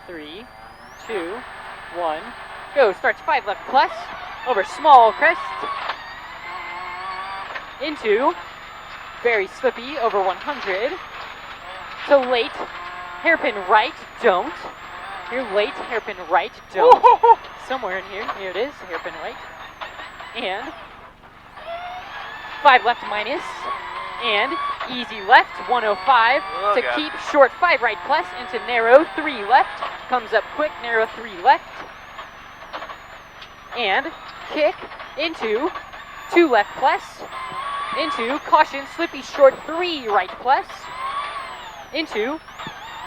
3, 2, 1, go. Starts 5 left plus, over small crest, into very slippy over 100, to late, hairpin right, don't. Here, late, hairpin right, don't. Somewhere in here, here it is, hairpin right. And 5 left minus, and easy left, 105, to God. keep short 5 right plus, into narrow 3 left, comes up quick, narrow 3 left, and kick into 2 left plus, into caution, slippy short 3 right plus, into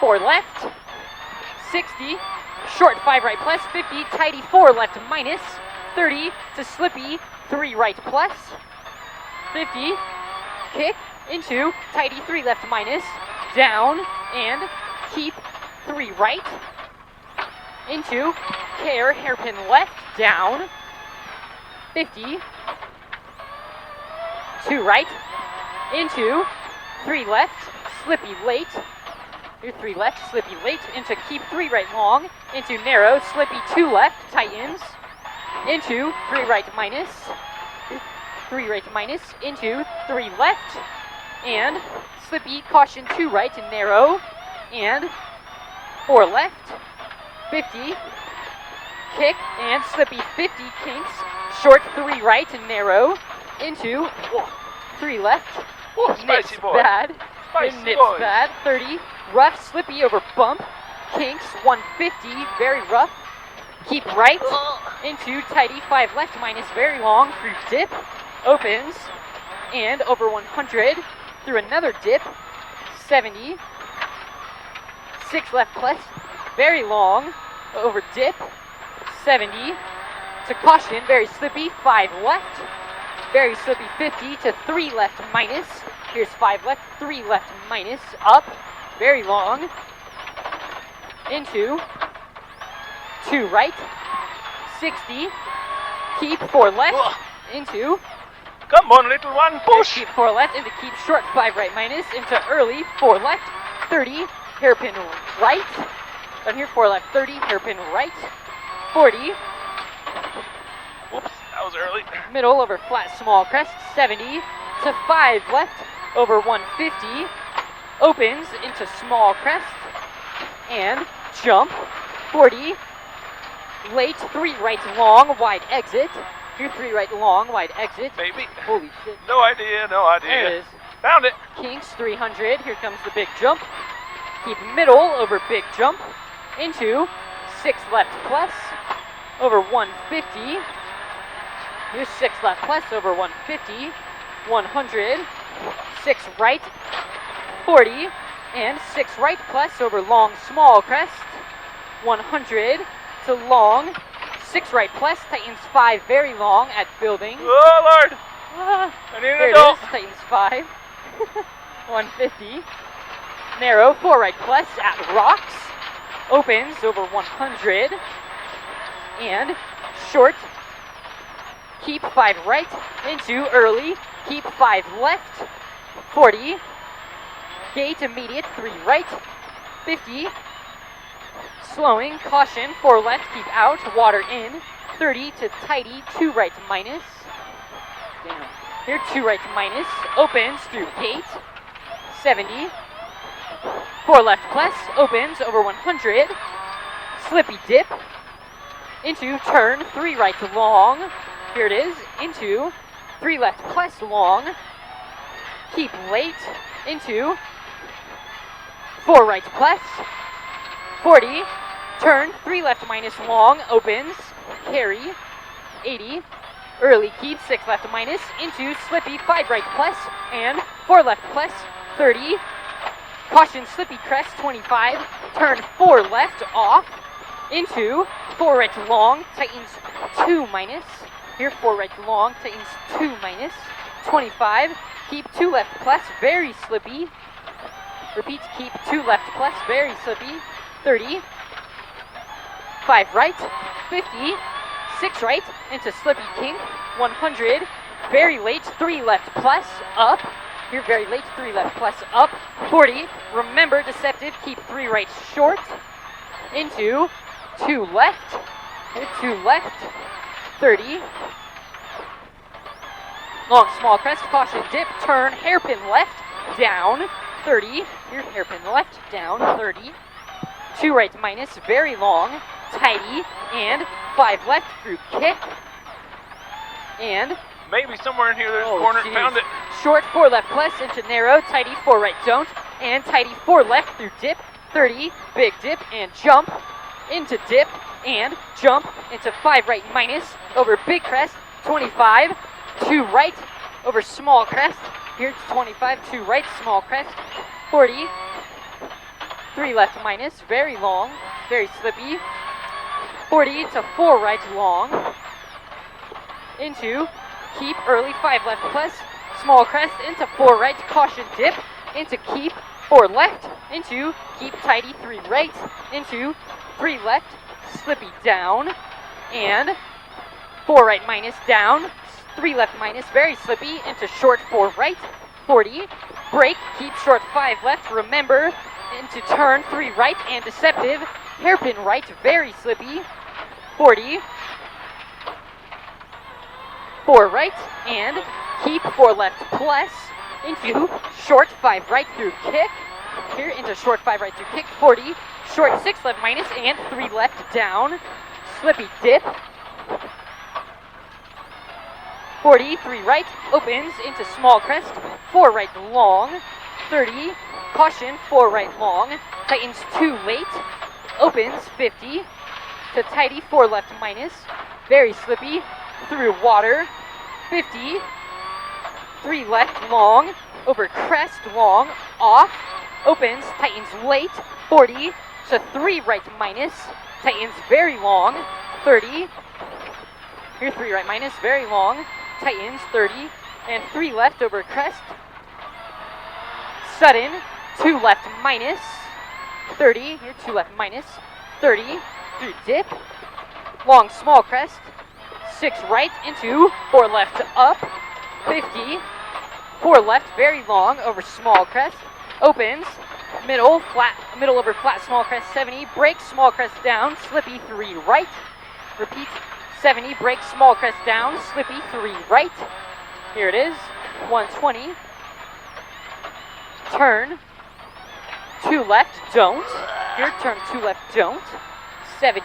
4 left, 60, short 5 right plus, 50, tighty 4 left minus, 30 to slippy 3 right plus, 50, kick into tighty 3 left minus, down and keep 3 right, into care, hairpin left, down, 50, 2 right, into 3 left, slippy late, your 3 left, slippy late, into keep 3 right long, into narrow, slippy 2 left, tightens, into 3 right minus, 3 right minus, into 3 left, and slippy, caution 2 right, and narrow, and 4 left, 50, kick, and slippy 50, kinks, short 3 right, and narrow, into 3 left, nips boy. bad, Spicy and nips boy. bad, 30, rough, slippy over bump, kinks, 150, very rough, keep right, into tighty 5 left minus, very long, through dip, opens, and over 100, through another dip, 70, 6 left plus, very long, over dip, 70, to caution, very slippy, 5 left, very slippy 50 to 3 left minus, here's 5 left, 3 left minus, up, very long, into 2 right, 60, keep 4 left, into, Come on, little one, push! keep 4 left, into keep short 5 right minus, into early 4 left, 30, hairpin right, down here 4 left, 30, hairpin right, 40, Whoops, that was early. middle over flat small crest, 70 to 5 left, over 150, opens into small crest, and jump, 40, late 3 right long, wide exit, here 3 right long, wide exit, Baby. holy shit, No idea, no idea. there it is, Found it. kinks 300, here comes the big jump, keep middle over big jump, into 6 left plus, over 150, here's 6 left plus, over 150, 100, 6 right, 40, and 6 right plus, over long small crest, 100, to long, 6 right plus, tightens 5 very long at building, Oh, Lord. I need there an it adult. is, tightens 5, 150, narrow, 4 right plus at rocks, opens over 100, and short, keep 5 right, into early, keep 5 left, 40, gate immediate, 3 right, 50, slowing, caution, 4 left, keep out, water in, 30 to tighty, 2 right minus, damn, here 2 right minus, opens through gate, 70, 4 left plus, opens over 100, slippy dip, into turn, 3 right long, here it is, into 3 left plus long, keep late, into 4 right plus, 40, turn, 3 left minus long, opens, carry, 80, early keep, 6 left minus, into slippy, 5 right plus, and 4 left plus, 30, caution, slippy crest, 25, turn 4 left off, into 4 right long, tightens 2 minus, here 4 right long, tightens 2 minus, 25, keep 2 left plus, very slippy, repeat, keep 2 left plus, very slippy, 30, 5 right, 50, 6 right, into slippy kink, 100, very late, 3 left plus, up, here very late, 3 left plus, up, 40, remember deceptive, keep 3 right short, into 2 left, hit 2 left, 30. Long small crest, caution dip, turn, hairpin left, down, 30. Here, hairpin left, down, 30. 2 right minus, very long, tighty, and 5 left through kick. And Maybe somewhere in here there's a corner. geez. Found it. Short 4 left plus into narrow, tighty 4 right don't, and tighty 4 left through dip, 30, big dip and jump, into dip and jump, into 5 right minus, over big crest, 25, 2 right, over small crest, here it's 25, 2 right, small crest, 40, 3 left minus, very long, very slippy, 40 to 4 right long, into keep early 5 left plus, small crest into 4 right, caution dip, into keep 4 left, into keep tighty 3 right, into 3 left, slippy down, and 4 right minus down, 3 left minus, very slippy, into short 4 right, 40, brake, keep short 5 left, remember, into turn 3 right and deceptive, hairpin right, very slippy, 40, 4 right, and keep 4 left plus, into short 5 right through kick, here into short 5 right through kick, 40, short 6 left minus, and 3 left down, slippy dip, 40, 3 right, opens into small crest, 4 right long, 30, caution, 4 right long, tightens 2 late, opens 50, to tighty 4 left minus, very slippy, through water, 50, 3 left long, over crest long, off, opens, tightens late, 40, to 3 right minus, tightens very long, 30, here 3 right minus, very long, tightens 30, and 3 left over crest, sudden, 2 left minus, 30, here 2 left minus, 30, through dip, long small crest, 6 right into 4 left up, 50, 4 left very long over small crest, opens, middle flat, middle over flat small crest 70, brake small crest down, slippy 3 right, repeat 70, brake small crest down, slippy 3 right, here it is, 120, turn, 2 left, don't, here turn 2 left, don't, 70,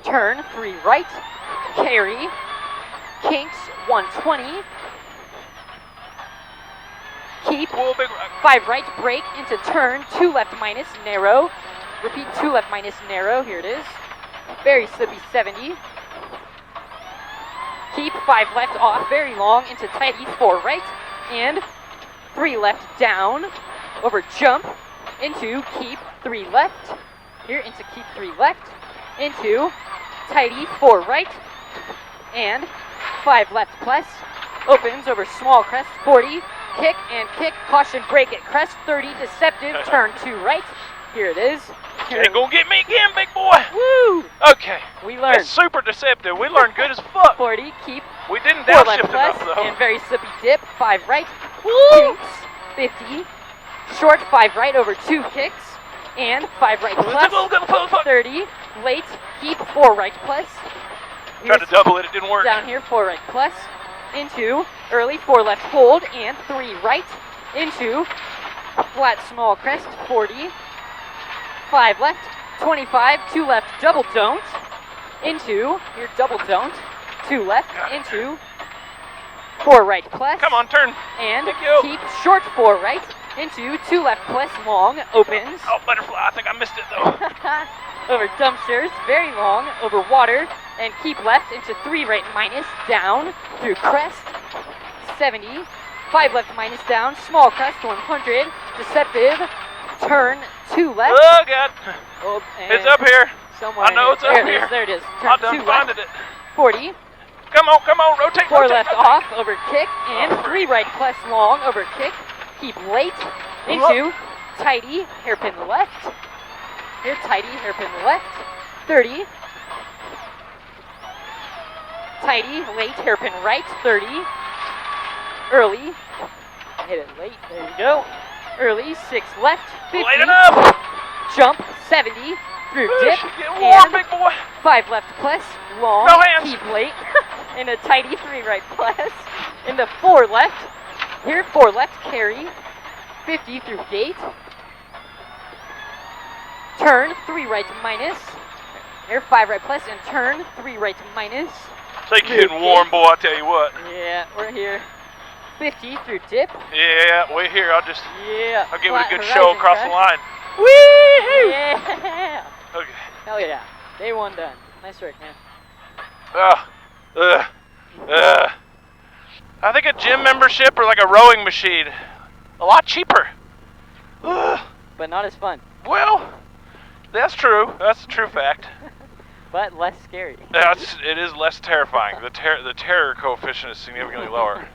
turn 3 right, carry, kinks 120, keep, 5 right, brake into turn, 2 left minus, narrow, repeat 2 left minus, narrow, here it is, very slippy 70, keep 5 left off, very long, into tighty 4 right, and 3 left down, over jump, into keep 3 left, here into keep 3 left, into tighty 4 right, and 5 left plus, opens over small crest, 40, kick and kick, caution brake at crest, 30, deceptive, turn 2 right, here it is. Ain't gonna get me again, big boy. Woo! Okay. We learned. It's super deceptive. We learned good as fuck. 40, keep, We didn't 4 left downshift plus, enough though. and very slippy dip, 5 right, Woo! kinks, 50, short 5 right over 2 kicks, and 5 right plus, 30, late, keep 4 right plus. Tried to double it, it didn't work. Down here, 4 right plus, into early 4 left hold, and 3 right, into flat small crest, 40, 5 left, 25, 2 left, double don't, into your double don't, 2 left, into 4 right plus. Come on, turn. And Thank you. keep short 4 right, into 2 left plus long, opens. Oh, butterfly, I think I missed it though. Over dumpsters, very long, over water, and keep left into 3 right minus, down, through crest, 70, 5 left minus down, small crest, 100, deceptive, turn 2 left. Oh, God. Oh, It's up here. Somewhere I know in it's here. up There here. it is, there it is. I Turn 2 done left, finded it. 40, Come on, rotate, 4 rotate, left rotate. off, over kick, and 3 right plus long, over kick, keep late, into tighty, hairpin left, here tighty, hairpin left, 30, tighty, late, hairpin right, 30, early, hit it late, there you go, Early, 6 left, 50. Late enough. Jump, 70. Through dip. Get warm, And big boy. 5 left plus, long, No hands. keep late. And a tidy 3 right plus. Into 4 left. Here, 4 left, carry. 50 through gate. Turn, 3 right minus. Here, 5 right plus, and turn, 3 right minus. They getting warm, boy, I tell you what. Yeah, we're here. 50 through dip. Yeah, we're here. I'll give it a flat good horizon show across the crash. line. Woo! Yeah. Okay. Hell yeah. Day 1 done. Nice work, man. I think a gym membership or like a rowing machine, a lot cheaper. But not as fun. Well, that's true. That's a true fact. But less scary. It is less terrifying. The terror coefficient is significantly lower.